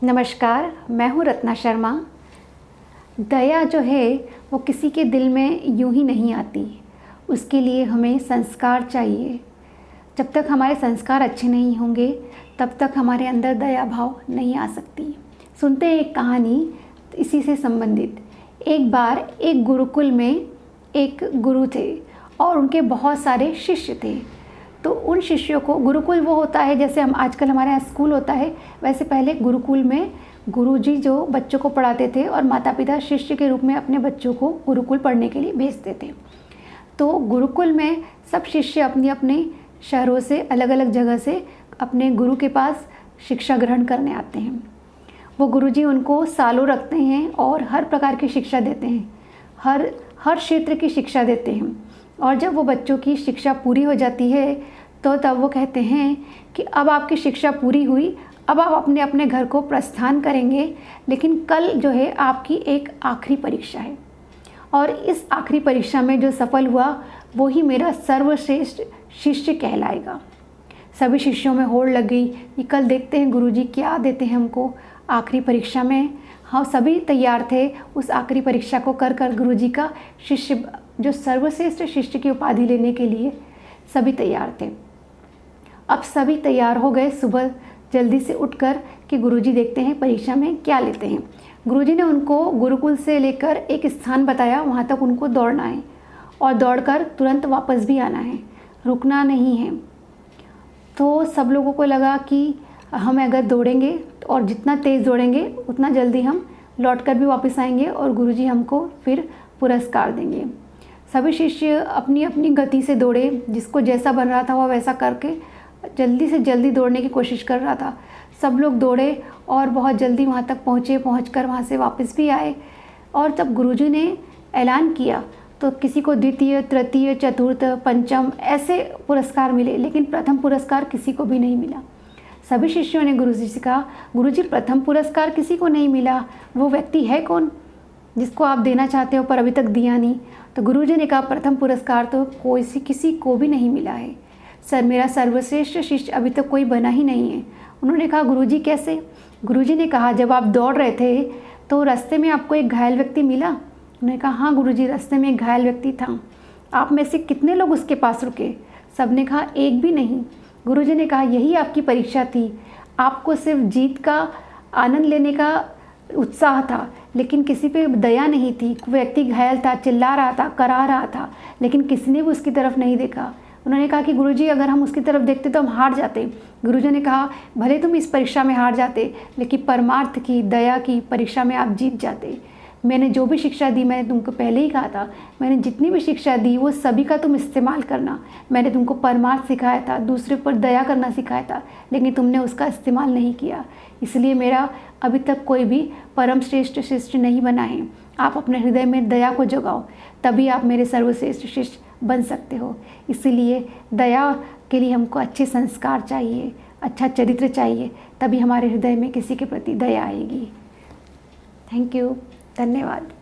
नमस्कार, मैं हूँ रत्ना शर्मा। दया जो है वो किसी के दिल में यूं ही नहीं आती, उसके लिए हमें संस्कार चाहिए। जब तक हमारे संस्कार अच्छे नहीं होंगे तब तक हमारे अंदर दया भाव नहीं आ सकती। सुनते हैं एक कहानी इसी से संबंधित। एक बार एक गुरुकुल में एक गुरु थे और उनके बहुत सारे शिष्य थे। तो उन शिष्यों को, गुरुकुल वो होता है जैसे हम आजकल हमारे यहाँ स्कूल होता है, वैसे पहले गुरुकुल में गुरुजी जो बच्चों को पढ़ाते थे और माता पिता शिष्य के रूप में अपने बच्चों को गुरुकुल पढ़ने के लिए भेजते थे। तो गुरुकुल में सब शिष्य अपनी अपने शहरों से, अलग अलग जगह से अपने गुरु के पास शिक्षा ग्रहण करने आते हैं। वो गुरुजी उनको सालों रखते हैं और हर प्रकार की शिक्षा देते हैं, हर क्षेत्र की शिक्षा देते हैं। और जब वो बच्चों की शिक्षा पूरी हो जाती है तो तब वो कहते हैं कि अब आपकी शिक्षा पूरी हुई, अब आप अपने अपने घर को प्रस्थान करेंगे, लेकिन कल जो है आपकी एक आखिरी परीक्षा है और इस आखिरी परीक्षा में जो सफल हुआ वो ही मेरा सर्वश्रेष्ठ शिष्य कहलाएगा। सभी शिष्यों में होड़ लग गई कि कल देखते हैं गुरुजी क्या देते हैं हमको आखिरी परीक्षा में। हाँ, सभी तैयार थे उस आखिरी परीक्षा को कर गुरुजी का शिष्य, जो सर्वश्रेष्ठ शिष्य की उपाधि लेने के लिए सभी तैयार थे। अब सभी तैयार हो गए सुबह जल्दी से उठकर कि गुरुजी देखते हैं परीक्षा में क्या लेते हैं। गुरुजी ने उनको गुरुकुल से लेकर एक स्थान बताया, वहाँ तक उनको दौड़ना है और दौड़कर तुरंत वापस भी आना है, रुकना नहीं है। तो सब लोगों को लगा कि हम अगर दौड़ेंगे और जितना तेज़ दौड़ेंगे उतना जल्दी हम लौटकर भी वापस आएंगे और गुरुजी हमको फिर पुरस्कार देंगे। सभी शिष्य अपनी अपनी गति से दौड़े, जिसको जैसा बन रहा था वह वैसा करके जल्दी से जल्दी दौड़ने की कोशिश कर रहा था। सब लोग दौड़े और बहुत जल्दी वहाँ तक पहुँचे, पहुँचकर वहाँ से वापस भी आए। और जब गुरुजी ने ऐलान किया तो किसी को द्वितीय, तृतीय, चतुर्थ, पंचम ऐसे पुरस्कार मिले, लेकिन प्रथम पुरस्कार किसी को भी नहीं मिला। सभी शिष्यों ने गुरुजी से कहा, गुरुजी प्रथम पुरस्कार किसी को नहीं मिला, वो व्यक्ति है कौन जिसको आप देना चाहते हो पर अभी तक दिया नहीं? तो गुरुजी ने कहा, प्रथम पुरस्कार तो किसी को भी नहीं मिला है सर, मेरा सर्वश्रेष्ठ शिष्य अभी तक कोई बना ही नहीं है। उन्होंने कहा, गुरुजी कैसे? गुरुजी ने कहा, जब आप दौड़ रहे थे तो रास्ते में आपको एक घायल व्यक्ति मिला? उन्होंने कहा, हाँ गुरुजी, रास्ते में एक घायल व्यक्ति था। आप में से कितने लोग उसके पास रुके? सबने कहा, एक भी नहीं। गुरुजी ने कहा, यही आपकी परीक्षा थी, आपको सिर्फ जीत का आनंद लेने का उत्साह था, लेकिन किसी पे दया नहीं थी। व्यक्ति घायल था, चिल्ला रहा था, करा रहा था, लेकिन किसी ने भी उसकी तरफ नहीं देखा। उन्होंने कहा कि गुरुजी, अगर हम उसकी तरफ देखते तो हम हार जाते। गुरुजी ने कहा, भले तुम इस परीक्षा में हार जाते, लेकिन परमार्थ की, दया की परीक्षा में आप जीत जाते। मैंने जो भी शिक्षा दी, मैंने तुमको पहले ही कहा था, मैंने जितनी भी शिक्षा दी वो सभी का तुम इस्तेमाल करना। मैंने तुमको परमार्थ सिखाया था, दूसरे पर दया करना सिखाया था, लेकिन तुमने उसका इस्तेमाल नहीं किया। इसलिए मेरा अभी तक कोई भी परम श्रेष्ठ शिष्य नहीं बना है। आप अपने हृदय में दया को जगाओ, तभी आप मेरे सर्वश्रेष्ठ शिष्य बन सकते हो। इसीलिए दया के लिए हमको अच्छे संस्कार चाहिए, अच्छा चरित्र चाहिए, तभी हमारे हृदय में किसी के प्रति दया आएगी। थैंक यू, धन्यवाद।